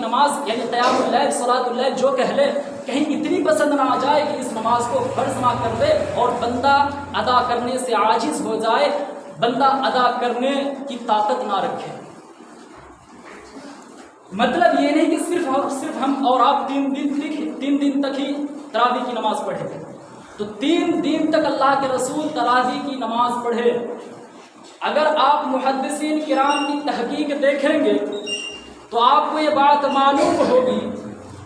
نماز یعنی قیام اللیل صلاۃ اللیل جو کہہ لے، کہیں اتنی پسند نہ آ جائے کہ اس نماز کو فرض نہ کر دے اور بندہ ادا کرنے سے عاجز ہو جائے، بندہ ادا کرنے کی طاقت نہ رکھے۔ مطلب یہ نہیں کہ صرف ہم اور آپ 3 دن تک ہی تراویح کی نماز پڑھے، تو 3 دن تک اللہ کے رسول تراویح کی نماز پڑھے۔ اگر آپ محدثین کرام کی تحقیق دیکھیں گے تو آپ کو یہ بات معلوم ہوگی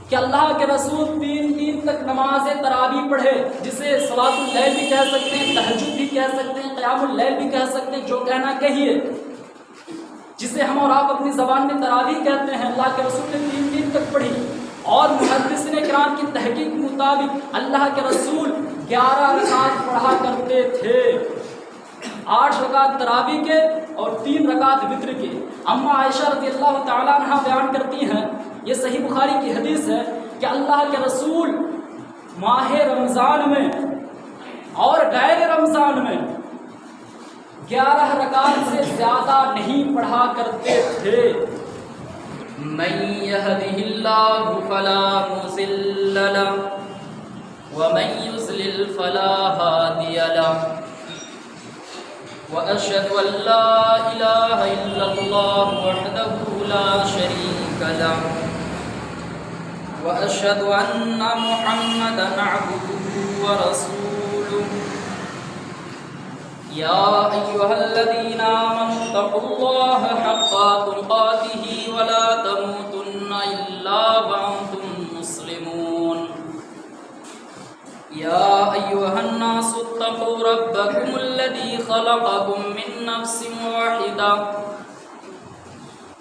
کہ اللہ کے رسول 3 دن تک نماز تراویح پڑھے، جسے صلاۃ اللیل بھی کہہ سکتے ہیں، تہجد بھی کہہ سکتے ہیں، قیام اللیل بھی کہہ سکتے ہیں، جو کہنا کہیے، جسے ہم اور آپ اپنی زبان میں تراویح کہتے ہیں، اللہ کے رسول نے 3 دن تک پڑھی۔ اور محدثین کرام کی تحقیق کے مطابق اللہ کے رسول 11 رکعت پڑھا کرتے تھے، 8 رکعت تراویح کے اور 3 رکعت وتر کے۔ اما عائشہ رضی اللہ تعالیٰ عنہ بیان کرتی ہیں، یہ صحیح بخاری کی حدیث ہے کہ اللہ کے رسول ماہ رمضان میں اور غیر رمضان میں 11 رکعت سے زیادہ نہیں پڑھا کرتے تھے۔ من يهده الله فلا مضل له ومن يضلل فلا هادي له وأشهد أن لا إله إلا الله وحده لا شريك له وأشهد أن محمدا عبده ورسوله يا أيها الذين آمنوا اتقوا الله حق تقاته ولا تموتن إلا وأنتم مسلمون يا أيها الناس اتقوا ربكم الذي خلقكم من نفس واحدة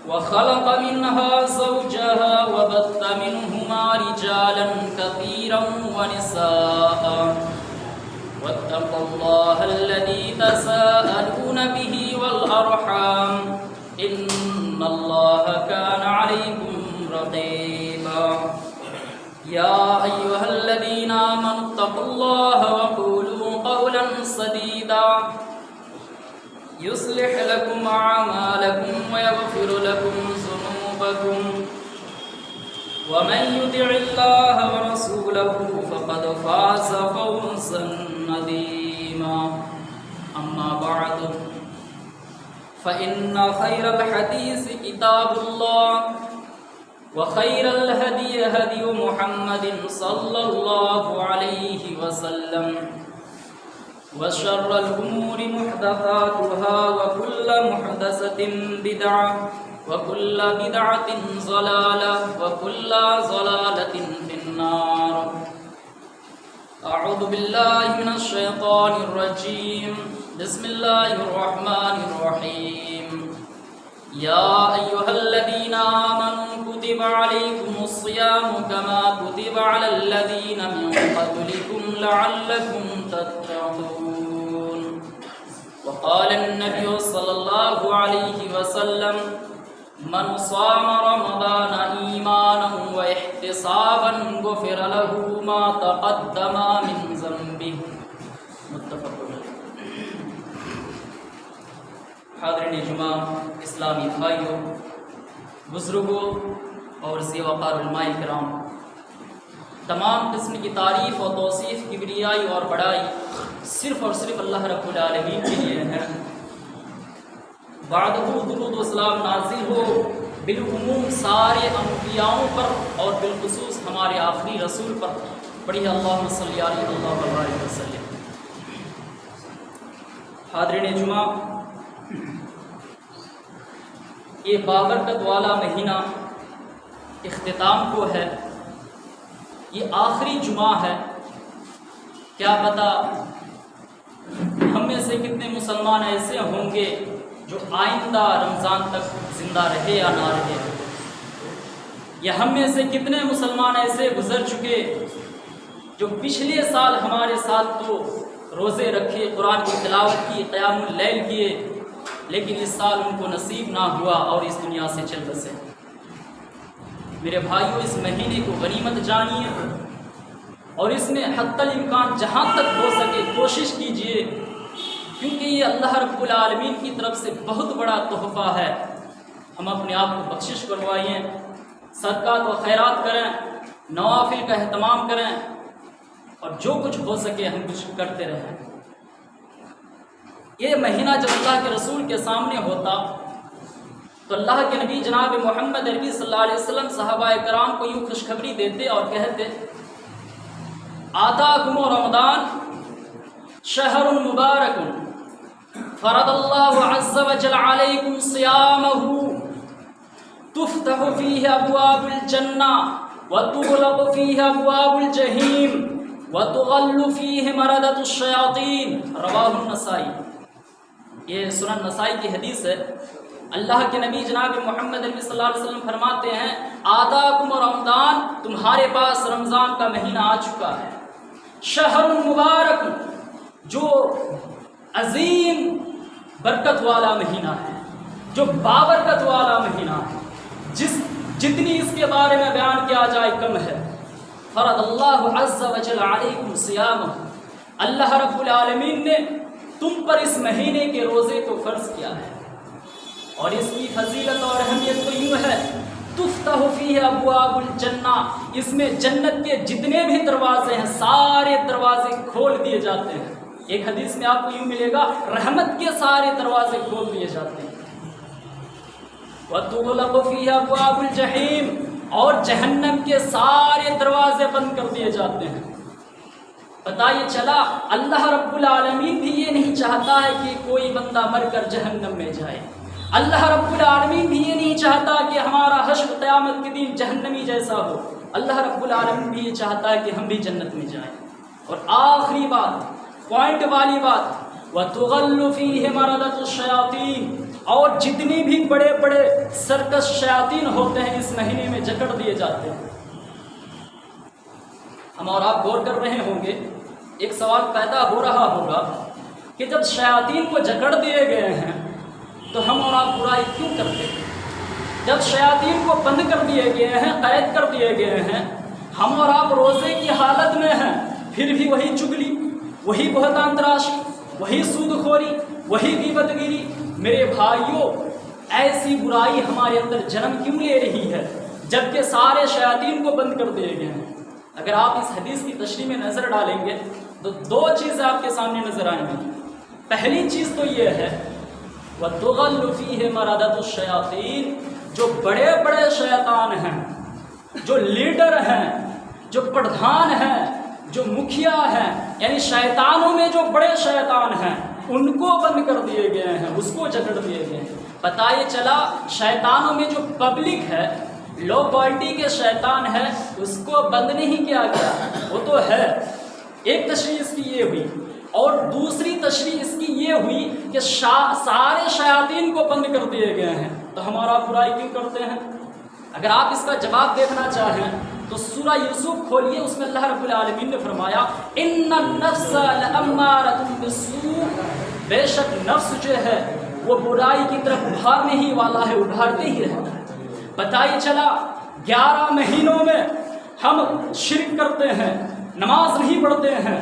وخلق منها زوجها وبث منهما رجالا كثيرا ونساء واتقوا الله الذي تساءلون به والأرحام إن الله كان عليكم رقيبا يا أيها الذين آمنوا اتقوا الله وقولوا قولا سديدا يصلح لكم أعمالكم ويغفر لكم ذنوبكم ومن يطع الله ورسوله فقد فاز فوزا عظيما أما بعد فإن خير الحديث كتاب الله وخير الهدي هدي محمد صلى الله عليه وسلم وشر الأمور محدثاتها وكل محدثة بدعة وكل بدعة ضلالة وكل ضلالة في النار أعوذ بالله من الشيطان الرجيم بسم الله الرحمن الرحيم يا أيها الذين آمنوا كتب عليكم الصيام كما كتب على الذين من قبلكم لعلكم تتقون وقال النبي صلى الله عليه وسلم من صام رمضان إيمانا واحتسابا غفر له ما تقدم من ذنبه متفق علیہ۔ حاضرین جمعہ، اسلامی بھائیوں، بزرگوں اور ذی وقار علماء کرام، تمام قسم کی تعریف اور توصیف، کبریائی اور بڑائی صرف اور صرف اللہ رب العالمین کے لیے ہے۔ بعدہ درود و سلام نازل ہو بالعموم سارے انبیاؤں پر اور بالخصوص ہمارے آخری رسول پر، پڑھیے اللہم صلی علیہ وسلم۔ حاضرین جمعہ، یہ بابرکت والا مہینہ اختتام کو ہے، یہ آخری جمعہ ہے۔ کیا پتہ ہم میں سے کتنے مسلمان ایسے ہوں گے جو آئندہ رمضان تک زندہ رہے یا نہ رہے، یا ہم میں سے کتنے مسلمان ایسے گزر چکے جو پچھلے سال ہمارے ساتھ تو روزے رکھے، قرآن کی تلاوت کی، قیام اللیل کیے، لیکن اس سال ان کو نصیب نہ ہوا اور اس دنیا سے چل بسے۔ میرے بھائیوں، اس مہینے کو غنیمت جانیے اور اس میں حتی الامکان جہاں تک ہو سکے کوشش کیجیے، کیونکہ یہ اللہ رب العالمین کی طرف سے بہت بڑا تحفہ ہے۔ ہم اپنے آپ کو بخشش کروائیں، صدقات و خیرات کریں، نوافل کا اہتمام کریں، اور جو کچھ ہو سکے ہم کچھ کرتے رہیں۔ یہ مہینہ جب اللہ کے رسول کے سامنے ہوتا تو اللہ کے نبی جناب محمد عربی صلی اللہ علیہ وسلم صحابہ کرام کو یوں خوشخبری دیتے اور کہتے: آتاکم رمضان شہر مبارک فرض اللہ عز وجل علیکم صیامہ تفتح فیہ ابواب الجنہ وتغلق فیہ ابواب الجحیم وتغل فیہ مردۃ الشیاطین، رواہ النسائی۔ یہ سنن نسائی کی حدیث ہے۔ اللہ کے نبی جناب محمد عربی صلی اللہ علیہ وسلم فرماتے ہیں: آتاکم رمضان، تمہارے پاس رمضان کا مہینہ آ چکا ہے، شہر مبارک، جو عظیم برکت والا مہینہ ہے، جو بابرکت والا مہینہ ہے، جتنی اس کے بارے میں بیان کیا جائے کم ہے۔ فرض اللہ عز وجل علیکم صیامہ، اللہ رب العالمین نے تم پر اس مہینے کے روزے کو فرض کیا ہے، اور اس کی فضیلت اور اہمیت تو یوں ہے: تفتح فیہ ابواب الجنہ، اس میں جنت کے جتنے بھی دروازے ہیں سارے دروازے کھول دیے جاتے ہیں۔ ایک حدیث میں آپ کو یوں ملے گا: رحمت کے سارے دروازے کھول دیے جاتے ہیں۔ وَتُغْلَقُ فِيهَا أَبْوَابُ الْجَحِيمِ، اور جہنم کے سارے دروازے بند کر دیے جاتے ہیں۔ پتہ یہ چلا اللہ رب العالمین بھی یہ نہیں چاہتا ہے کہ کوئی بندہ مر کر جہنم میں جائے۔ اللہ رب العالمین بھی یہ نہیں چاہتا کہ ہمارا حشر قیامت کے دن جہنمی جیسا ہو۔ اللہ رب العالمین بھی یہ چاہتا ہے کہ ہم بھی جنت میں جائیں۔ اور آخری بات، پوائنٹ والی بات، وَتُغَلُّ فِيهِ مَرَدَةُ الشَّيَاطِينِ، اور جتنی بھی بڑے بڑے سرکش شیاطین ہوتے ہیں اس مہینے میں جکڑ دیے جاتے ہیں۔ ہم اور آپ غور کر رہے ہوں گے، ایک سوال پیدا ہو رہا ہوگا کہ جب شیاطین کو جکڑ دیے گئے ہیں تو ہم اور آپ برائی کیوں کرتے ہیں؟ جب شیاطین کو بند کر دیے گئے ہیں، قید کر دیے گئے ہیں، ہم اور آپ روزے کی حالت میں ہیں، پھر بھی وہی چگلی، وہی بہتان تراشی، وہی سود خوری، وہی غیبت گیری۔ میرے بھائیوں، ایسی برائی ہمارے اندر جنم کیوں لے رہی ہے جبکہ سارے شیاطین کو بند کر دیے گئے ہیں؟ اگر آپ اس حدیث کی تشریح میں نظر ڈالیں گے تو دو چیزیں آپ کے سامنے نظر آئیں گی۔ پہلی چیز تو یہ ہے وَتُغَلُّ فِيهِ مَرَدَةُ الشَّيَاطِينِ، جو بڑے بڑے شیطان ہیں، جو لیڈر ہیں، جو پردھان ہیں، جو مکھیا ہیں، یعنی شیطانوں میں جو بڑے شیطان ہیں ان کو بند کر دیے گئے ہیں، اس کو جکڑ دیے گئے ہیں۔ پتہ یہ چلا شیطانوں میں جو پبلک ہے، لو کوالٹی کے شیطان ہے، اس کو بند نہیں کیا گیا، وہ تو ہے۔ ایک تشریح اس کی یہ ہوئی، اور دوسری تشریح اس کی یہ ہوئی کہ سارے شیاطین کو بند کر دیے گئے ہیں، تو ہمارا برائی کیوں کرتے ہیں؟ اگر آپ اس کا جواب دیکھنا چاہیں تو سورہ یوسف کھولیے، اس میں اللہ رب العالمین نے فرمایا ان النفس لامارۃ بالسوء، بے شک نفس جو ہے وہ برائی کی طرف ابھارنے ہی والا ہے، ابھارتے ہی رہتا ہے۔ پتہ ہی چلا 11 مہینوں میں ہم شرک کرتے ہیں، نماز نہیں پڑھتے ہیں،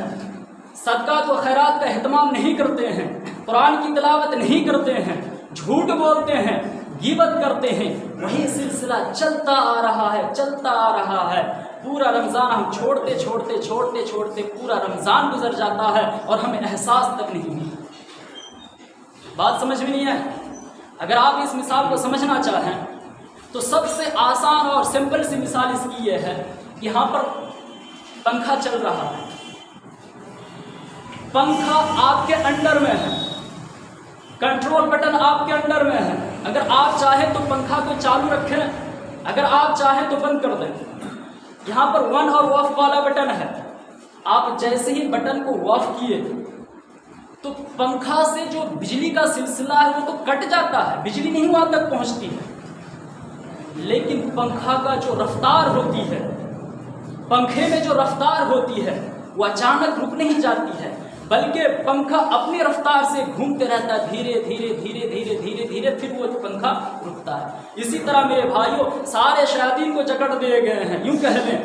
صدقات و خیرات کا اہتمام نہیں کرتے ہیں، قرآن کی تلاوت نہیں کرتے ہیں، جھوٹ بولتے ہیں، غیبت کرتے ہیں، وہی سلسلہ چلتا آ رہا ہے، چلتا آ رہا ہے۔ پورا رمضان ہم چھوڑتے چھوڑتے چھوڑتے چھوڑتے پورا رمضان گزر جاتا ہے اور ہمیں احساس تک نہیں ہوتا۔ بات سمجھ میں نہیں ہے؟ اگر آپ اس مثال کو سمجھنا چاہیں تو سب سے آسان اور سمپل سی مثال اس کی یہ ہے، یہاں پر پنکھا چل رہا ہے، پنکھا آپ کے انڈر میں ہے، کنٹرول بٹن آپ کے انڈر میں ہے۔ اگر آپ چاہیں تو پنکھا کو چالو رکھیں، اگر آپ چاہیں تو بند کر دیں۔ یہاں پر آن اور آف والا بٹن ہے، آپ جیسے ہی بٹن کو آف کیے تو پنکھا سے جو بجلی کا سلسلہ ہے وہ تو کٹ جاتا ہے، بجلی نہیں وہاں تک پہنچتی ہے، لیکن پنکھا کا جو رفتار ہوتی ہے، پنکھے میں جو رفتار ہوتی ہے وہ اچانک رک نہیں جاتی ہے، بلکہ پنکھا اپنی رفتار سے گھومتے رہتا ہے، دھیرے دھیرے دھیرے دھیرے دھیرے دھیرے، پھر وہ پنکھا رکتا ہے۔ اسی طرح میرے بھائیوں سارے شیاطین کو جکڑ دیے گئے ہیں، یوں کہہ لیں،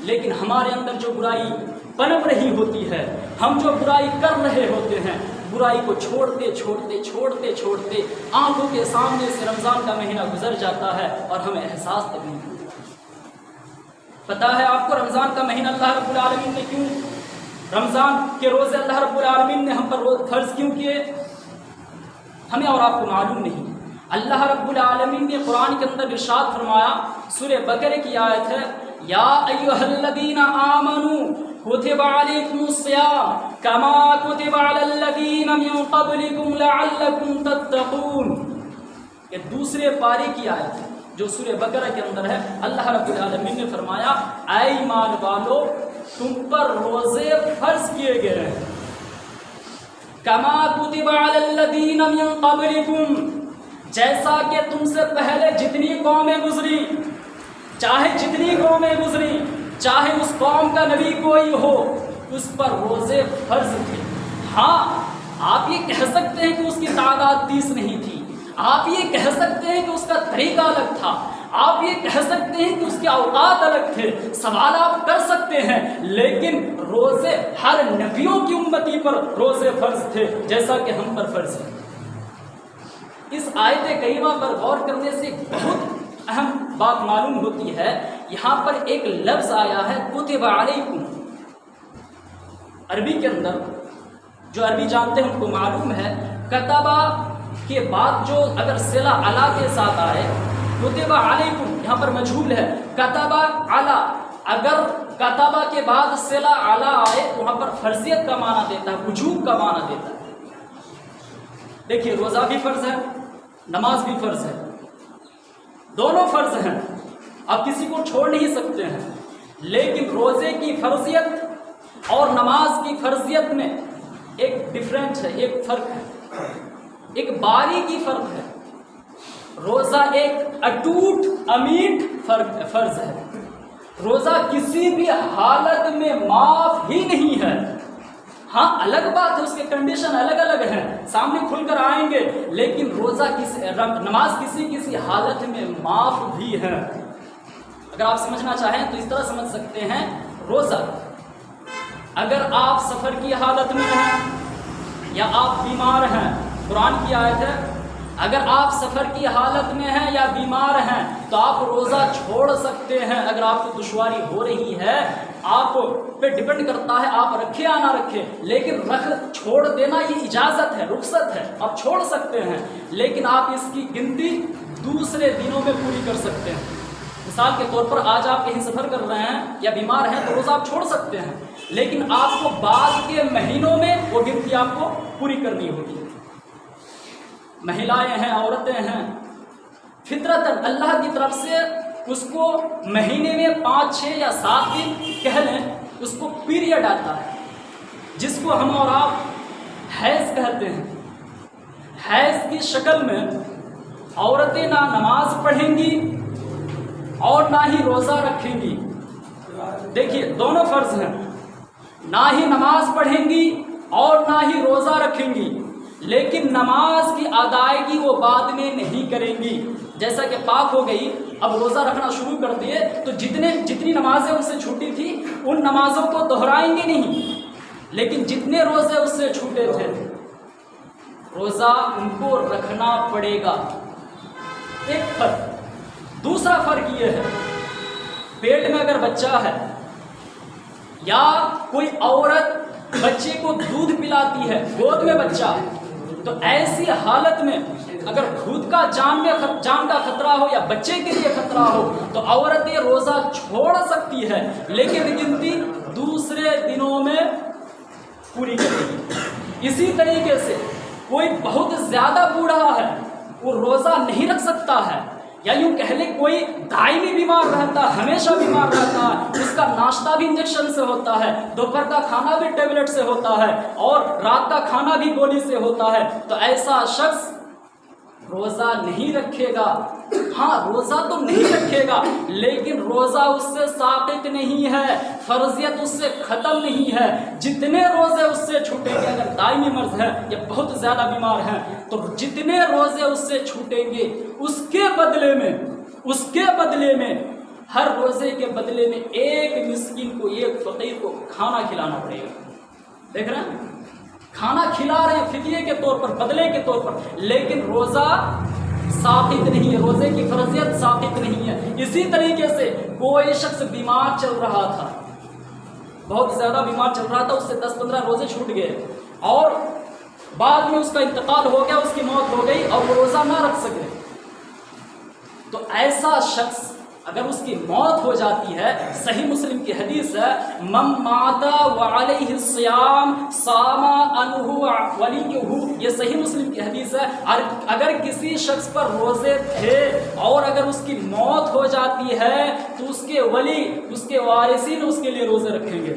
لیکن ہمارے اندر جو برائی پنپ رہی ہوتی ہے، ہم جو برائی کر رہے ہوتے ہیں، برائی کو چھوڑتے چھوڑتے چھوڑتے چھوڑتے آنکھوں کے سامنے سے رمضان کا مہینہ گزر جاتا ہے اور ہمیں احساس تک نہیں ہوتا۔ پتہ ہے آپ کو رمضان کا مہینہ اللہ رب العالمین نے کیوں، رمضان کے روزے اللہ رب العالمین نے ہم پر فرض کیوں کیے؟ ہمیں اور آپ کو معلوم نہیں۔ اللہ رب العالمین نے قرآن کے اندر ارشاد فرمایا، سورہ بقرہ کی آیت ہے، یا ایھا الذین آمنوا کتب علیکم الصیام کما کتب علی الذین من قبلکم لعلکم تتقون۔ یہ دوسرے پارے کی آیت ہے جو سورہ بقرہ کے اندر ہے۔ اللہ رب العالمین نے فرمایا، اے ایمان والو تم پر روزے فرض کیے گئے ہیں، کما کتب علی الذین من قبلکم، جیسا کہ تم سے پہلے جتنی قومیں گزری، چاہے جتنی قومیں گزری، چاہے اس قوم کا نبی کوئی ہو، اس پر روزے فرض تھے۔ ہاں آپ یہ کہہ سکتے ہیں کہ اس کی تعداد 30 نہیں تھی، آپ یہ کہہ سکتے ہیں کہ اس کا طریقہ الگ تھا، آپ یہ کہہ سکتے ہیں کہ اس کے اوقات الگ تھے، سوال آپ کر سکتے ہیں، لیکن روزے ہر نبیوں کی امتی پر روزے فرض تھے جیسا کہ ہم پر فرض ہے۔ اس آیت کریمہ پر غور کرنے سے بہت اہم بات معلوم ہوتی ہے۔ یہاں پر ایک لفظ آیا ہے کتب علیکم، عربی کے اندر جو عربی جانتے ہیں ان کو معلوم ہے، کتبہ کے بعد جو اگر صلہ علی کے ساتھ آئے، کتب علیکم یہاں پر مجہول ہے، کتبہ علی، اگر کتبہ کے بعد صلہ علی آئے تو وہاں پر فرضیت کا معنی دیتا ہے، وجوب کا معنی دیتا ہے۔ دیکھیے روزہ بھی فرض ہے، نماز بھی فرض ہے، دونوں فرض ہیں، آپ کسی کو چھوڑ نہیں سکتے ہیں، لیکن روزے کی فرضیت اور نماز کی فرضیت میں ایک ڈفرینٹ ہے، ایک فرق ہے، ایک باریکی فرق ہے۔ روزہ ایک اٹوٹ امیٹ فرض ہے، روزہ کسی بھی حالت میں معاف ہی نہیں ہے۔ ہاں الگ بات ہے، اس کے کنڈیشن الگ الگ ہیں، سامنے کھل کر آئیں گے، لیکن روزہ نماز کسی حالت میں معاف بھی ہے۔ اگر آپ سمجھنا چاہیں تو اس طرح سمجھ سکتے ہیں، روزہ اگر آپ سفر کی حالت میں ہیں یا آپ بیمار ہیں، قرآن کی آیت ہے، اگر آپ سفر کی حالت میں ہیں یا بیمار ہیں تو آپ روزہ چھوڑ سکتے ہیں۔ اگر آپ کو دشواری ہو رہی ہے، آپ پہ ڈپینڈ کرتا ہے آپ رکھے یا نہ رکھے، لیکن چھوڑ دینا یہ اجازت ہے، رخصت ہے، آپ چھوڑ سکتے ہیں، لیکن آپ اس کی گنتی دوسرے دنوں میں پوری کر سکتے ہیں۔ مثال کے طور پر آج آپ کہیں سفر کر رہے ہیں یا بیمار ہیں تو روزہ آپ چھوڑ سکتے ہیں، لیکن آپ کو بعد کے مہینوں میں وہ گنتی آپ کو پوری کرنی ہوگی۔ مہیلائیں ہیں، عورتیں ہیں، فطرتاً اللہ کی طرف سے اس کو مہینے میں 5، 6 یا 7 دن کہہ لیں، اس کو پیریڈ آتا ہے جس کو ہم اور آپ حیض کہتے ہیں۔ حیض کی شکل میں عورتیں نہ نماز پڑھیں گی اور نہ ہی روزہ رکھیں گی۔ دیکھیے دونوں فرض ہیں، نہ ہی نماز پڑھیں گی اور نہ ہی روزہ رکھیں گی، لیکن نماز کی ادائیگی وہ بعد میں نہیں کریں گی۔ جیسا کہ پاک ہو گئی، اب روزہ رکھنا شروع کر دیے تو جتنی نمازیں ان سے چھوٹی تھی ان نمازوں کو دہرائیں گے نہیں، لیکن جتنے روزے اس سے چھوٹے تھے روزہ ان کو رکھنا پڑے گا۔ ایک فرق۔ دوسرا فرق یہ ہے، پیٹ میں اگر بچہ ہے یا کوئی عورت بچے کو دودھ پلاتی ہے، گود میں بچہ ہے، تو ایسی حالت میں اگر خود کا جان کا خطرہ ہو یا بچے کے لیے خطرہ ہو تو عورتیں روزہ چھوڑ سکتی ہے، لیکن گنتی دوسرے دنوں میں پوری کرے گی۔ اسی طریقے سے کوئی بہت زیادہ بوڑھا ہے، وہ روزہ نہیں رکھ سکتا ہے، یا یوں کہہ لیں کوئی دائمی بیمار رہتا ہے، ہمیشہ بیمار رہتا ہے، اس کا ناشتہ بھی انجیکشن سے ہوتا ہے، دوپہر کا کھانا بھی ٹیبلٹ سے ہوتا ہے اور رات کا کھانا بھی گولی سے ہوتا ہے، تو ایسا شخص روزہ نہیں رکھے گا۔ ہاں روزہ تو نہیں رکھے گا، لیکن روزہ اس سے ساقط نہیں ہے، فرضیت اس سے ختم نہیں ہے۔ جتنے روزے اس سے چھوٹیں گے، اگر دائمی مرض ہے یا بہت زیادہ بیمار ہیں تو جتنے روزے اس سے چھوٹیں گے اس کے بدلے میں ہر روزے کے بدلے میں ایک مسکین کو، ایک فقیر کو کھانا کھلانا پڑے گا۔ دیکھ رہے ہیں، کھانا کھلا رہے ہیں فدیے کے طور پر، بدلے کے طور پر، لیکن روزہ ثابت نہیں ہے، روزے کی فرضیت ثابت نہیں ہے۔ اسی طریقے سے کوئی شخص بیمار چل رہا تھا، بہت زیادہ بیمار چل رہا تھا، اس سے 10-15 روزے چھوٹ گئے اور بعد میں اس کا انتقال ہو گیا، اس کی موت ہو گئی اور وہ روزہ نہ رکھ سکے، تو ایسا شخص اگر اس کی موت ہو جاتی ہے، صحیح مسلم کی حدیث ہے، من مات وعلیہ الصیام صام عنہ ولیہ، یہ صحیح مسلم کی حدیث ہے۔ اگر کسی شخص پر روزے تھے اور اگر اس کی موت ہو جاتی ہے تو اس کے ولی، اس کے وارثین اس کے لیے روزے رکھیں گے،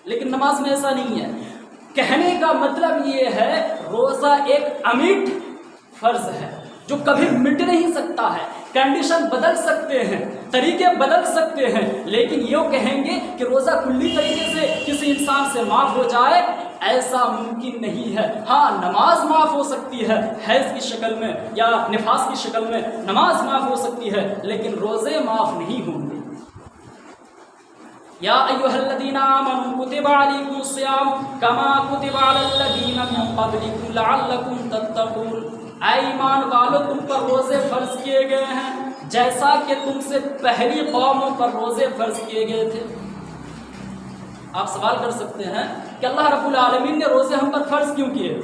لیکن نماز میں ایسا نہیں ہے۔ کہنے کا مطلب یہ ہے روزہ ایک امیٹ فرض ہے جو کبھی مٹ نہیں سکتا ہے، کنڈیشن بدل سکتے ہیں، طریقے بدل سکتے ہیں، لیکن یہ کہیں گے کہ روزہ کلی طریقے سے کسی انسان سے معاف ہو جائے، ایسا ممکن نہیں ہے۔ ہاں نماز معاف ہو سکتی ہے حیض کی شکل میں یا نفاس کی شکل میں، نماز معاف ہو سکتی ہے لیکن روزے معاف نہیں ہوں گے۔ یا ایھا الذین آمنوا کتب علیکم الصیام کما کتب علی الذین من قبلکم لعلکم تتقون، اے ایمان والو تم پر روزے فرض کیے گئے ہیں جیسا کہ تم سے پہلی قوموں پر روزے فرض کیے گئے تھے۔ آپ سوال کر سکتے ہیں کہ اللہ رب العالمین نے روزے ہم پر فرض کیوں کیے؟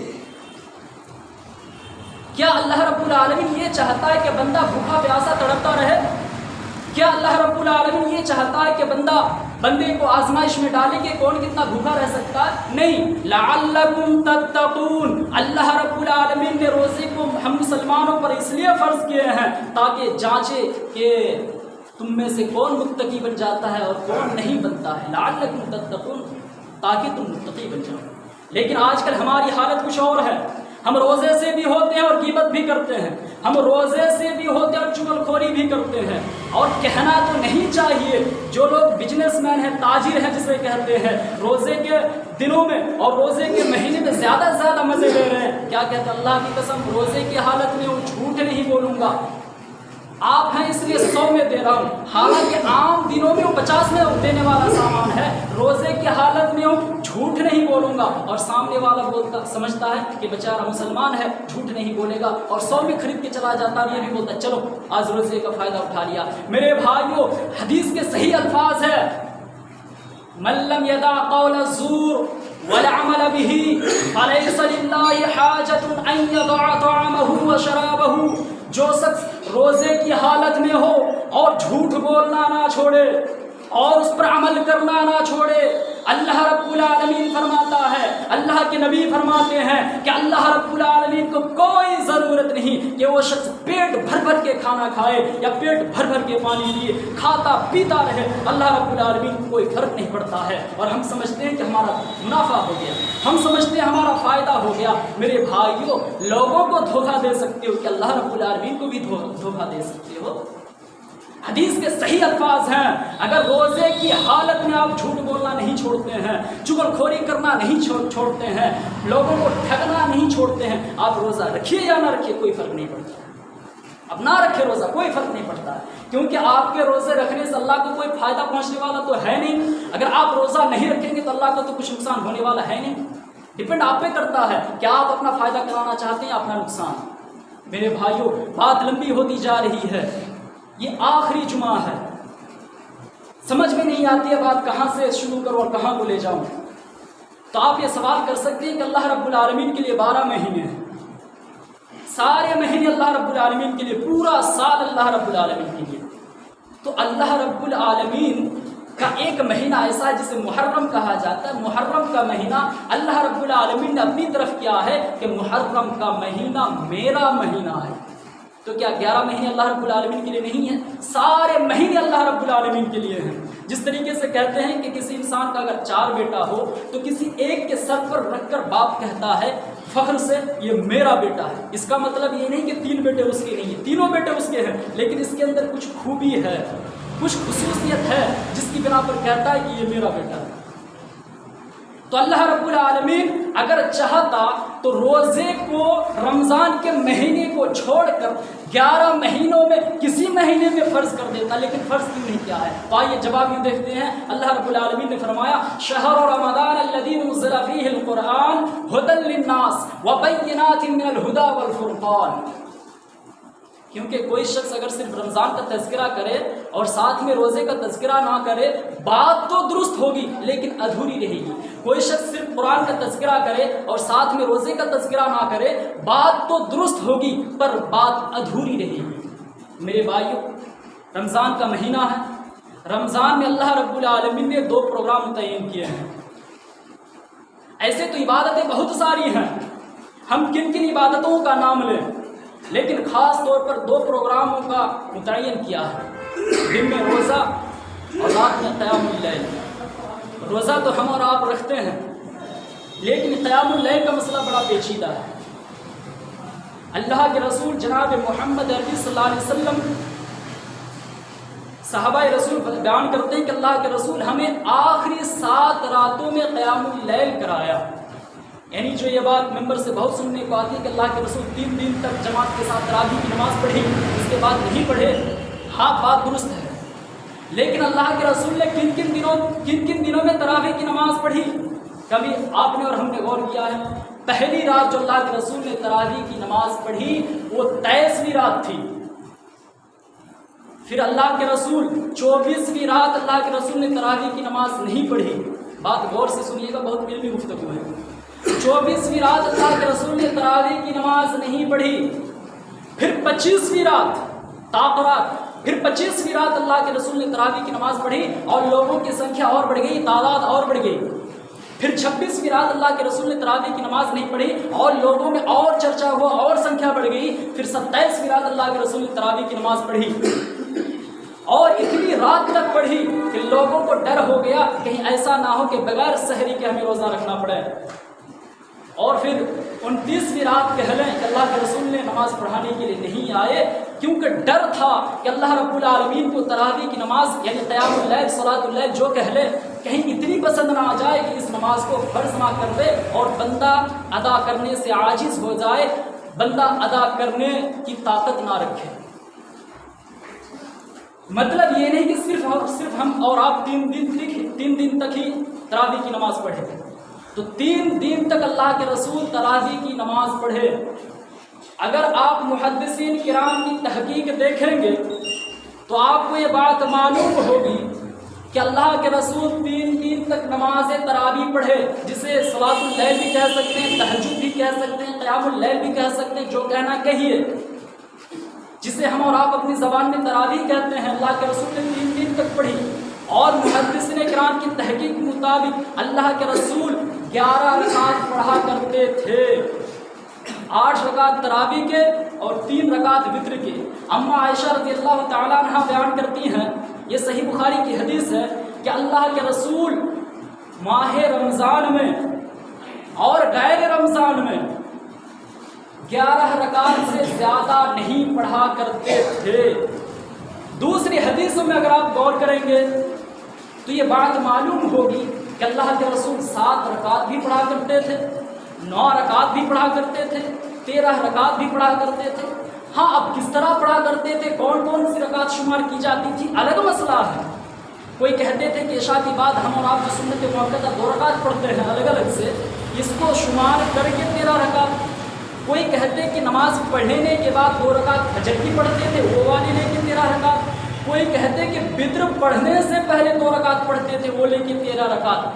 کیا اللہ رب العالمین یہ چاہتا ہے کہ بندہ بھوکا پیاسا تڑپتا رہے؟ کیا اللہ رب العالمین یہ چاہتا ہے کہ بندے کو آزمائش میں ڈالے کہ کون کتنا بھوکا رہ سکتا ہے؟ نہیں، لعلکم تتقون، اللہ رب العالمین نے روزے کو ہم مسلمانوں پر اس لیے فرض کیے ہیں تاکہ جانچے کہ تم میں سے کون متقی بن جاتا ہے اور کون نہیں بنتا ہے، لعلکم تتقون، تاکہ تم متقی بن جاؤ۔ لیکن آج کل ہماری حالت کچھ اور ہے، ہم روزے سے بھی ہوتے ہیں اور غیبت بھی کرتے ہیں، ہم روزے سے بھی ہوتے ہیں اور چغل خوری بھی کرتے ہیں، اور کہنا تو نہیں چاہیے جو لوگ بزنس مین ہیں، تاجر ہیں جسے کہتے ہیں، روزے کے دنوں میں اور روزے کے مہینے میں زیادہ سے زیادہ مزے لے رہے ہیں، کیا کہتے ہیں اللہ کی قسم روزے کی حالت میں ہوں، جھوٹ نہیں بولوں گا، آپ ہیں اس لیے 100 میں دے رہا ہوں، حالانکہ عام دنوں میں وہ 50 میں دینے والا سامان ہے، روزے کی حالت میں ہوں، جھوٹ نہیں بولوں گا، اور سامنے والا سمجھتا ہے کہ بیچارہ مسلمان ہے، جھوٹ نہیں بولے گا، اور 100 میں خرید کے چلا جاتا ہے، یہ بھی بولتا ہے چلو آج روزے کا فائدہ اٹھا لیا۔ میرے بھائیوں، حدیث کے صحیح الفاظ ہے، من لم يدع قول الزور والعمل به فليس لله حاجة ان يدع طعامه وشرابه، جو شخص روزے کی حالت میں ہو اور جھوٹ بولنا نہ چھوڑے اور اس پر عمل کرنا نہ چھوڑے، اللہ رب العالمین فرماتا ہے، اللہ کے نبی فرماتے ہیں کہ اللہ رب العالمین کو کوئی ضرورت نہیں کہ وہ شخص پیٹ بھر بھر کے کھانا کھائے یا پیٹ بھر بھر کے پانی پیے، کھاتا پیتا رہے، اللہ رب العالمین کو کوئی فرق نہیں پڑتا ہے، اور ہم سمجھتے ہیں کہ ہمارا منافع ہو گیا، ہم سمجھتے ہیں ہمارا فائدہ ہو گیا۔ میرے بھائیوں، لوگوں کو دھوکہ دے سکتے ہو کہ اللہ رب العالمین کو بھی دھوکہ دے سکتے ہو۔ حدیث کے صحیح الفاظ ہیں، اگر روزے کی حالت میں آپ جھوٹ بولنا نہیں چھوڑتے ہیں، چغل خوری کرنا نہیں چھوڑتے ہیں، لوگوں کو ٹھگنا نہیں چھوڑتے ہیں، آپ روزہ رکھیے یا نہ رکھیے کوئی فرق نہیں پڑتا، اب نہ رکھے روزہ کوئی فرق نہیں پڑتا ہے، کیونکہ آپ کے روزے رکھنے سے اللہ کو کوئی فائدہ پہنچنے والا تو ہے نہیں، اگر آپ روزہ نہیں رکھیں گے تو اللہ کو تو کچھ نقصان ہونے والا ہے نہیں، ڈپینڈ آپ پہ کرتا ہے کہ آپ اپنا فائدہ کرانا چاہتے ہیں یا اپنا نقصان۔ میرے بھائیوں، بات لمبی ہوتی جا رہی ہے، یہ آخری جمعہ ہے، سمجھ میں نہیں آتی ہے بات کہاں سے شروع کروں اور کہاں کو لے جاؤں، تو آپ یہ سوال کر سکتے ہیں کہ اللہ رب العالمین کے لیے 12 مہینے ہیں، سارے مہینے اللہ رب العالمین کے لیے، پورا سال اللہ رب العالمین کے لیے، تو اللہ رب العالمین کا ایک مہینہ ایسا ہے جسے محرم کہا جاتا ہے، محرم کا مہینہ اللہ رب العالمین نے اپنی طرف کیا ہے کہ محرم کا مہینہ میرا مہینہ ہے، تو کیا 11 مہینے اللہ رب العالمین کے لیے نہیں ہیں؟ سارے مہینے اللہ رب العالمین کے لیے ہیں۔ جس طریقے سے کہتے ہیں کہ کسی انسان کا اگر 4 بیٹا ہو تو کسی ایک کے سر پر رکھ کر باپ کہتا ہے فخر سے یہ میرا بیٹا ہے، اس کا مطلب یہ نہیں کہ 3 بیٹے اس کے نہیں ہیں، تینوں بیٹے اس کے ہیں، لیکن اس کے اندر کچھ خوبی ہے، کچھ خصوصیت ہے جس کی بنا پر کہتا ہے کہ یہ میرا بیٹا ہے۔ تو اللہ رب العالمین اگر چاہتا تو روزے کو رمضان کے مہینے کو چھوڑ کر 11 مہینوں میں کسی مہینے میں فرض کر دیتا، لیکن فرض کیوں نہیں کیا ہے؟ تو آئیے جواب یہ دیکھتے ہیں۔ اللہ رب العالمین نے فرمایا شہر رمضان الذی انزل فیہ القرآن ھدی للناس وبینات من الھدی والفرقان، کیونکہ کوئی شخص اگر صرف رمضان کا تذکرہ کرے اور ساتھ میں روزے کا تذکرہ نہ کرے، بات تو درست ہوگی لیکن ادھوری رہے گی۔ کوئی شخص صرف قرآن کا تذکرہ کرے اور ساتھ میں روزے کا تذکرہ نہ کرے، بات تو درست ہوگی پر بات ادھوری رہے گی۔ میرے بھائیوں، رمضان کا مہینہ ہے، رمضان میں اللہ رب العالمین نے 2 پروگرام متعین کیے ہیں۔ ایسے تو عبادتیں بہت ساری ہیں، ہم کن کن عبادتوں کا نام لیں، لیکن خاص طور پر 2 پروگراموں کا متعین کیا ہے، دن میں روزہ اور رات میں قیام اللیل۔ روزہ تو ہم اور آپ رکھتے ہیں، لیکن قیام اللیل کا مسئلہ بڑا پیچیدہ ہے۔ اللہ کے رسول جناب محمد عربی صلی اللہ علیہ وسلم، صحابہ رسول بیان کرتے ہیں کہ اللہ کے رسول ہمیں آخری 7 راتوں میں قیام اللیل کرایا۔ یعنی جو یہ بات ممبر سے بہت سننے کو آتی ہے کہ اللہ کے رسول 3 دن تک جماعت کے ساتھ تراویح کی نماز پڑھی، اس کے بعد نہیں پڑھے، ہاں بات درست ہے، لیکن اللہ کے رسول نے کن کن دنوں میں تراویح کی نماز پڑھی؟ کبھی آپ نے اور ہم نے غور کیا ہے؟ پہلی رات جو اللہ کے رسول نے تراویح کی نماز پڑھی وہ 23ویں رات تھی۔ پھر اللہ کے رسول 24ویں رات اللہ کے رسول نے تراویح کی نماز نہیں پڑھی۔ بات غور سے سنیے گا، بہت علمی گفتگو ہے۔ 24ویں رات اللہ کے رسول نے تراویح کی نماز نہیں پڑھی۔ پھر 25ویں رات تاقرات، پھر 25ویں رات اللہ کے رسول نے تراویح کی نماز پڑھی اور لوگوں کی سنکھیا اور بڑھ گئی، تعداد اور بڑھ گئی۔ پھر 26ویں رات اللہ کے رسول نے تراویح کی نماز نہیں پڑھی اور لوگوں میں اور چرچا ہوا اور سنکھیا بڑھ گئی۔ پھر 27ویں رات اللہ کے رسول نے تراویح کی نماز پڑھی اور اتنی رات تک پڑھی کہ لوگوں کو ڈر ہو گیا کہیں ایسا نہ ہو کہ بغیر سحری کے ہمیں روزہ رکھنا پڑے۔ اور پھر 29ویں رات کہہ لیں کہ اللہ کے رسول نے نماز پڑھانے کے لیے نہیں آئے، کیونکہ ڈر تھا کہ اللہ رب العالمین کو تراویح کی نماز یعنی قیام اللیل صلاۃ اللیل جو کہہ لے کہیں اتنی پسند نہ آ جائے کہ اس نماز کو فرض نہ کر دے اور بندہ ادا کرنے سے عاجز ہو جائے، بندہ ادا کرنے کی طاقت نہ رکھے۔ مطلب یہ نہیں کہ صرف ہم اور آپ 3 دن تک ہی تراویح کی نماز پڑھے، تو 3 دن تک اللہ کے رسول تراویح کی نماز پڑھے۔ اگر آپ محدثین کرام کی تحقیق دیکھیں گے تو آپ کو یہ بات معلوم ہوگی کہ اللہ کے رسول 3 دن تک نماز تراویح پڑھے، جسے صلاۃ اللیل بھی کہہ سکتے ہیں، تہجد بھی کہہ سکتے ہیں، قیام اللیل بھی کہہ سکتے ہیں، جو کہنا کہیے، جسے ہم اور آپ اپنی زبان میں تراویح کہتے ہیں، اللہ کے رسول نے 3 دن تک پڑھی۔ اور محدثین کرام کی تحقیق کے مطابق اللہ کے رسول 11 رکعت پڑھا کرتے تھے، 8 رکعت تراویح کے اور 3 رکعت وتر کے۔ اما عائشہ رضی اللہ تعالیٰ عنہ بیان کرتی ہیں، یہ صحیح بخاری کی حدیث ہے کہ اللہ کے رسول ماہ رمضان میں اور غیر رمضان میں 11 رکعت سے زیادہ نہیں پڑھا کرتے تھے۔ دوسری حدیثوں میں اگر آپ غور کریں گے تو یہ بات معلوم ہوگی کہ اللہ کے رسول 7 رکعت بھی پڑھا کرتے تھے، 9 رکعت بھی پڑھا کرتے تھے، 13 رکعت بھی پڑھا کرتے تھے۔ ہاں اب کس طرح پڑھا کرتے تھے، کون کون سی رکعت شمار کی جاتی تھی، الگ مسئلہ ہے۔ کوئی کہتے تھے کہ عشاء کے بعد ہم اور آپ جو سنت موقع 2 رکعت پڑھتے ہیں الگ الگ سے، اس کو شمار کر کے 13 رکعت۔ کوئی کہتے کہ نماز پڑھنے کے بعد 2 رکعت فجر کی پڑھتے تھے، وہ والی لے کے 13 رکعت۔ کوئی کہتے کہ وتر پڑھنے سے پہلے 2 رکعت پڑھتے تھے، وہ لے کے 13 رکعت۔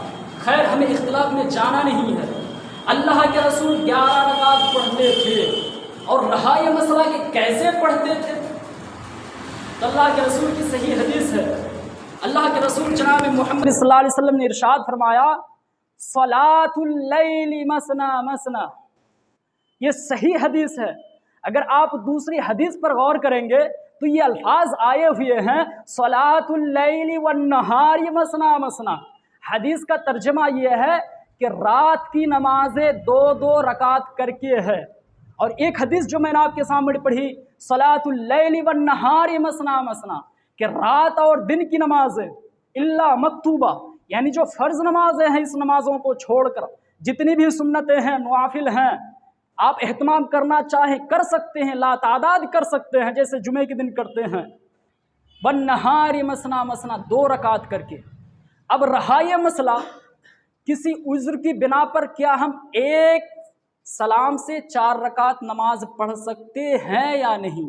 خیر ہمیں اختلاف میں جانا نہیں ہے، اللہ کے رسول 11 رکعت پڑھتے تھے۔ اور رہا یہ مسئلہ کہ کیسے پڑھتے تھے، تو اللہ کے رسول کی صحیح حدیث ہے۔ اللہ کے رسول جناب محمد صلی اللہ علیہ وسلم نے ارشاد فرمایا، صلاۃ اللیل مثنا مثنا۔ یہ صحیح حدیث ہے۔ اگر آپ دوسری حدیث پر غور کریں گے تو یہ الفاظ آئے ہوئے ہیں، صلاۃ اللیل والنہار مثنا مثنا۔ حدیث کا ترجمہ یہ ہے کہ رات کی نمازیں 2 رکعت کر کے ہے۔ اور ایک حدیث جو میں نے آپ کے سامنے پڑھی، صلاۃ اللیل والنہار مثنا مثنا، کہ رات اور دن کی نمازیں الا مکتوبہ، یعنی جو فرض نمازیں ہیں اس نمازوں کو چھوڑ کر جتنی بھی سنتیں ہیں، نوافل ہیں، آپ اہتمام کرنا چاہیں کر سکتے ہیں، لا تعداد کر سکتے ہیں، جیسے جمعے کے دن کرتے ہیں۔ والنہار مثنا مثنا، 2 رکعت کر کے۔ اب رہا یہ مسئلہ کسی عذر کی بنا پر کیا ہم ایک سلام سے 4 رکعت نماز پڑھ سکتے ہیں یا نہیں؟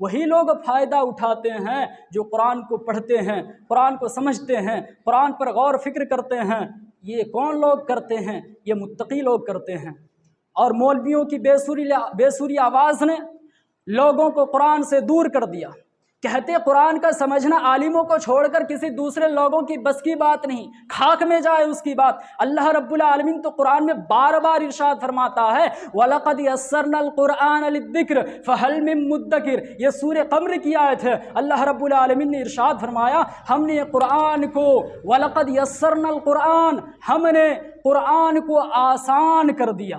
وہی لوگ فائدہ اٹھاتے ہیں جو قرآن کو پڑھتے ہیں، قرآن کو سمجھتے ہیں، قرآن پر غور فکر کرتے ہیں۔ یہ کون لوگ کرتے ہیں؟ یہ متقی لوگ کرتے ہیں۔ اور مولویوں کی بے سری آواز نے لوگوں کو قرآن سے دور کر دیا۔ کہتے قرآن کا سمجھنا عالموں کو چھوڑ کر کسی دوسرے لوگوں کی بس کی بات نہیں، خاک میں جائے اس کی بات۔ اللہ رب العالمین تو قرآن میں بار بار ارشاد فرماتا ہے وَلَقَدْ يَسَّرْنَا الْقُرْآنَ لِلذِّكْرِ فَهَلْ مِن مُدَّكِرٍ۔ یہ سورہ قمر کی آیت ہے۔ اللہ رب العالمین نے ارشاد فرمایا ہم نے قرآن کو وَلَقَدْ يَسَّرْنَا الْقُرْآنَ، ہم نے قرآن کو آسان کر دیا۔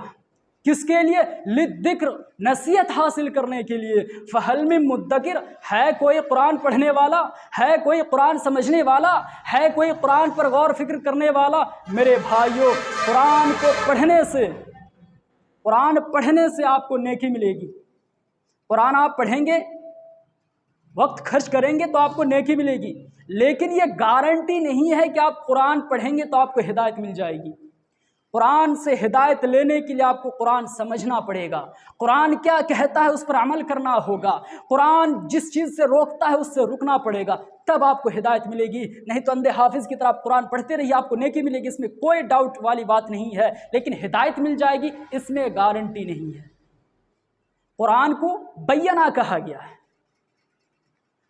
کس کے لیے؟ للذکر، نصیحت حاصل کرنے کے لیے۔ فہل من مدکر، ہے کوئی قرآن پڑھنے والا؟ ہے کوئی قرآن سمجھنے والا؟ ہے کوئی قرآن پر غور فکر کرنے والا؟ میرے بھائیوں، قرآن کو پڑھنے سے آپ کو نیکی ملے گی۔ قرآن آپ پڑھیں گے، وقت خرچ کریں گے تو آپ کو نیکی ملے گی، لیکن یہ گارنٹی نہیں ہے کہ آپ قرآن پڑھیں گے تو آپ کو ہدایت مل جائے گی۔ قرآن سے ہدایت لینے کے لیے آپ کو قرآن سمجھنا پڑے گا، قرآن کیا کہتا ہے اس پر عمل کرنا ہوگا، قرآن جس چیز سے روکتا ہے اس سے رکنا پڑے گا، تب آپ کو ہدایت ملے گی۔ نہیں تو اندھے حافظ کی طرح آپ قرآن پڑھتے رہیے، آپ کو نیکی ملے گی، اس میں کوئی ڈاؤٹ والی بات نہیں ہے، لیکن ہدایت مل جائے گی اس میں گارنٹی نہیں ہے۔ قرآن کو بینہ کہا گیا ہے۔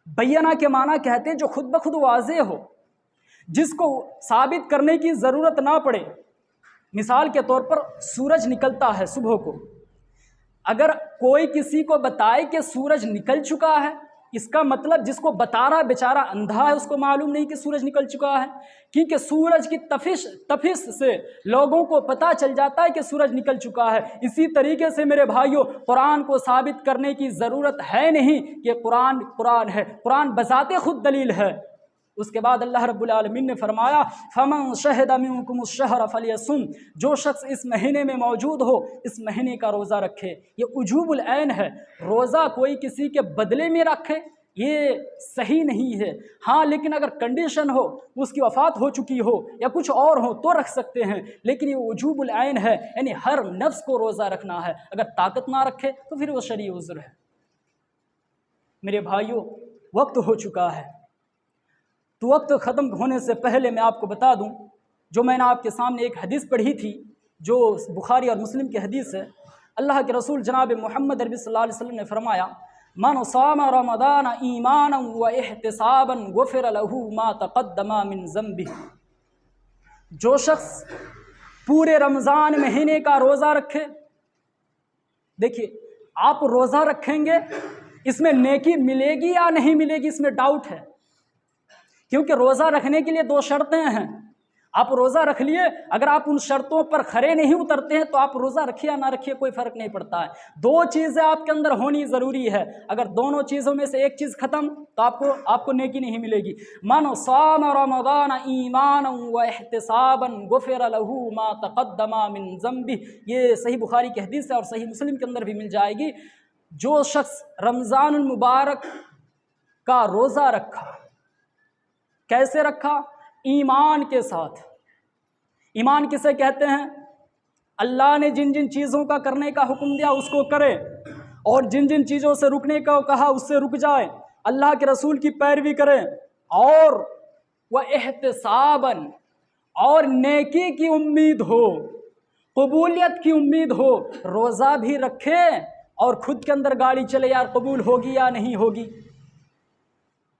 بینہ کے معنی کہتے ہیں جو خود بخود واضح ہو، جس کو ثابت کرنے کی ضرورت نہ پڑے۔ مثال کے طور پر سورج نکلتا ہے صبح کو، اگر کوئی کسی کو بتائے کہ سورج نکل چکا ہے، اس کا مطلب جس کو بتا رہا بیچارہ اندھا ہے، اس کو معلوم نہیں کہ سورج نکل چکا ہے، کیونکہ سورج کی تفش سے لوگوں کو پتہ چل جاتا ہے کہ سورج نکل چکا ہے۔ اسی طریقے سے میرے بھائیوں، قرآن کو ثابت کرنے کی ضرورت ہے نہیں کہ قرآن ہے، قرآن بذات خود دلیل ہے۔ اس کے بعد اللہ رب العالمین نے فرمایا فَمَنْ شَهِدَ مِنْكُمُ الشَّهْرَ فَلْيَصُمْ، جو شخص اس مہینے میں موجود ہو اس مہینے کا روزہ رکھے۔ یہ وجوب العین ہے، روزہ کوئی کسی کے بدلے میں رکھے یہ صحیح نہیں ہے۔ ہاں لیکن اگر کنڈیشن ہو، اس کی وفات ہو چکی ہو یا کچھ اور ہو تو رکھ سکتے ہیں، لیکن یہ وجوب العین ہے، یعنی ہر نفس کو روزہ رکھنا ہے۔ اگر طاقت نہ رکھے تو پھر وہ شرعی عذر ہے۔ میرے بھائیوں، وقت ہو چکا ہے، تو وقت ختم ہونے سے پہلے میں آپ کو بتا دوں، جو میں نے آپ کے سامنے ایک حدیث پڑھی تھی جو بخاری اور مسلم کی حدیث ہے۔ اللہ کے رسول جناب محمد عربی صلی اللہ علیہ وسلم نے فرمایا من صام رمضان ایمانا و احتسابا غفر له ما تقدم من ذنبه، جو شخص پورے رمضان مہینے کا روزہ رکھے۔ دیکھیے، آپ روزہ رکھیں گے، اس میں نیکی ملے گی یا نہیں ملے گی، اس میں ڈاؤٹ ہے، کیونکہ روزہ رکھنے کے لیے 2 شرطیں ہیں۔ آپ روزہ رکھ لیے، اگر آپ ان شرطوں پر کھرے نہیں اترتے ہیں تو آپ روزہ رکھیے یا نہ رکھیے کوئی فرق نہیں پڑتا ہے۔ 2 چیزیں آپ کے اندر ہونی ضروری ہے، اگر دونوں چیزوں میں سے ایک چیز ختم تو آپ کو نیکی نہیں ملے گی۔ من صام رمضان ایمانا و احتسابا غفر له ما تقدم من ذنبه، یہ صحیح بخاری کی حدیث ہے اور صحیح مسلم کے اندر بھی مل جائے گی۔ جو شخص رمضان المبارک کا روزہ رکھا، کیسے رکھا؟ ایمان کے ساتھ۔ ایمان کسے کہتے ہیں؟ اللہ نے جن جن چیزوں کا کرنے کا حکم دیا اس کو کرے، اور جن جن چیزوں سے رکنے کا کہا اس سے رک جائے، اللہ کے رسول کی پیروی کرے، اور وہ احتساباً، اور نیکی کی امید ہو، قبولیت کی امید ہو۔ روزہ بھی رکھے اور خود کے اندر گاڑی چلے، یار قبول ہوگی یا نہیں ہوگی،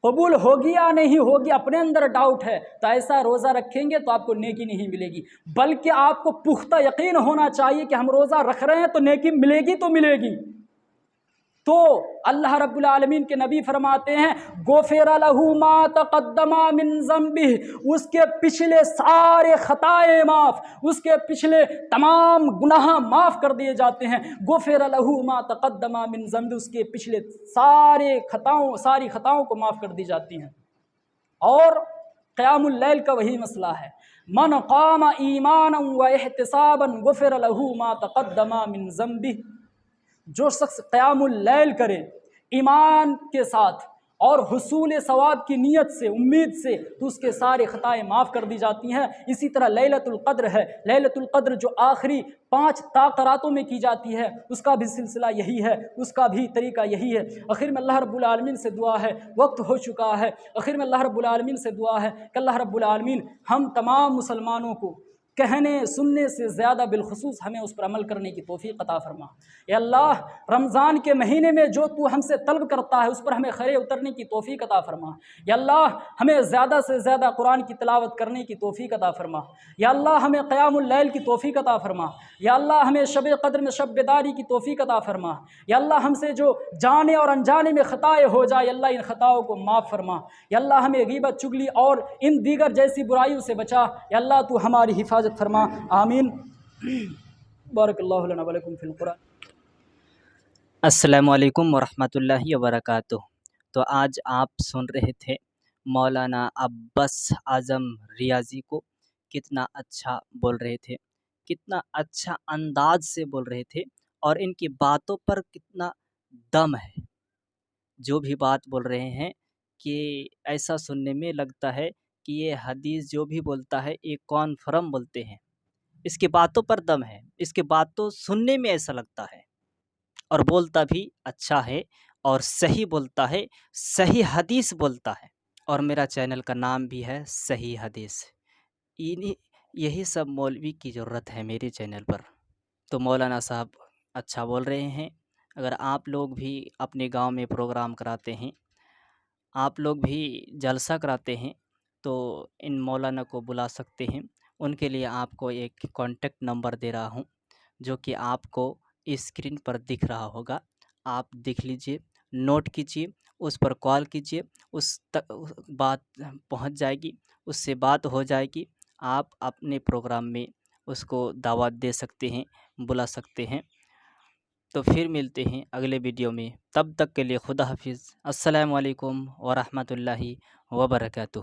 قبول ہوگی یا نہیں ہوگی، اپنے اندر ڈاؤٹ ہے، تو ایسا روزہ رکھیں گے تو آپ کو نیکی نہیں ملے گی، بلکہ آپ کو پختہ یقین ہونا چاہیے کہ ہم روزہ رکھ رہے ہیں تو نیکی ملے گی تو ملے گی۔ تو اللہ رب العالمین کے نبی فرماتے ہیں غفر له ما تقدم من ذنبه، اس کے پچھلے سارے خطائیں معاف، اس کے پچھلے تمام گناہ معاف کر دیے جاتے ہیں۔ غفر له ما تقدم من ذنبه، اس کے پچھلے ساری خطاؤں کو معاف کر دی جاتی ہیں۔ اور قیام اللیل کا وہی مسئلہ ہے، من قام ایمانا و احتسابا غفر له ما تقدم من ذنبه، جو شخص قیام اللیل کرے ایمان کے ساتھ اور حصول ثواب کی نیت سے، امید سے، تو اس کے سارے خطائیں معاف کر دی جاتی ہیں۔ اسی طرح لیلۃ القدر ہے، لیلۃ القدر جو آخری 5 راتوں میں کی جاتی ہے، اس کا بھی سلسلہ یہی ہے، اس کا بھی طریقہ یہی ہے۔ آخر میں اللہ رب العالمین سے دعا ہے، وقت ہو چکا ہے، آخر میں اللہ رب العالمین سے دعا ہے کہ اللہ رب العالمین ہم تمام مسلمانوں کو کہنے سننے سے زیادہ بالخصوص ہمیں اس پر عمل کرنے کی توفیق عطا فرما۔ یا اللہ رمضان کے مہینے میں جو تو ہم سے طلب کرتا ہے اس پر ہمیں خرے اترنے کی توفیق عطا فرما۔ یا اللہ ہمیں زیادہ سے زیادہ قرآن کی تلاوت کرنے کی توفیق عطا فرما۔ یا اللہ ہمیں قیام اللیل کی توفیق عطا فرما۔ یا اللہ ہمیں شب قدر میں شب بیداری کی توفیق عطا فرما۔ یا اللہ ہم سے جو جانے اور انجانے میں خطائیں ہو جائے، یا اللہ ان خطاؤں کو معاف فرما۔ یا اللہ ہمیں غیبت، چگلی اور ان دیگر جیسی برائیوں سے بچا۔ یا اللہ تو ہماری حفاظت فرما، آمین۔ بارک اللہ لنا ولکم فی القرآن۔ السلام علیکم ورحمۃ اللہ وبرکاتہ۔ تو آج آپ سن رہے تھے مولانا عباس اعظم ریاضی کو، کتنا اچھا بول رہے تھے، کتنا اچھا انداز سے بول رہے تھے، اور ان کی باتوں پر کتنا دم ہے۔ جو بھی بات بول رہے ہیں کہ ایسا سننے میں لگتا ہے کہ یہ حدیث جو بھی بولتا ہے یہ کانفرم بولتے ہیں۔ اس کی باتوں پر دم ہے، اس کی باتوں سننے میں ایسا لگتا ہے، اور بولتا بھی اچھا ہے، اور صحیح بولتا ہے، صحیح حدیث بولتا ہے۔ اور میرا چینل کا نام بھی ہے صحیح حدیث۔ یہی سب مولوی کی ضرورت ہے میرے چینل پر۔ تو مولانا صاحب اچھا بول رہے ہیں۔ اگر آپ لوگ بھی اپنے گاؤں میں پروگرام کراتے ہیں، آپ لوگ بھی جلسہ کراتے ہیں، تو ان مولانا کو بلا سکتے ہیں۔ ان کے لیے آپ کو ایک کانٹیکٹ نمبر دے رہا ہوں، جو کہ آپ کو اسکرین پر دکھ رہا ہوگا۔ آپ دیکھ لیجئے، نوٹ کیجئے، اس پر کال کیجئے، اس تک بات پہنچ جائے گی، اس سے بات ہو جائے گی۔ آپ اپنے پروگرام میں اس کو دعوت دے سکتے ہیں، بلا سکتے ہیں۔ تو پھر ملتے ہیں اگلے ویڈیو میں، تب تک کے لیے خدا حافظ۔ السلام علیکم ورحمۃ اللہ وبرکاتہ۔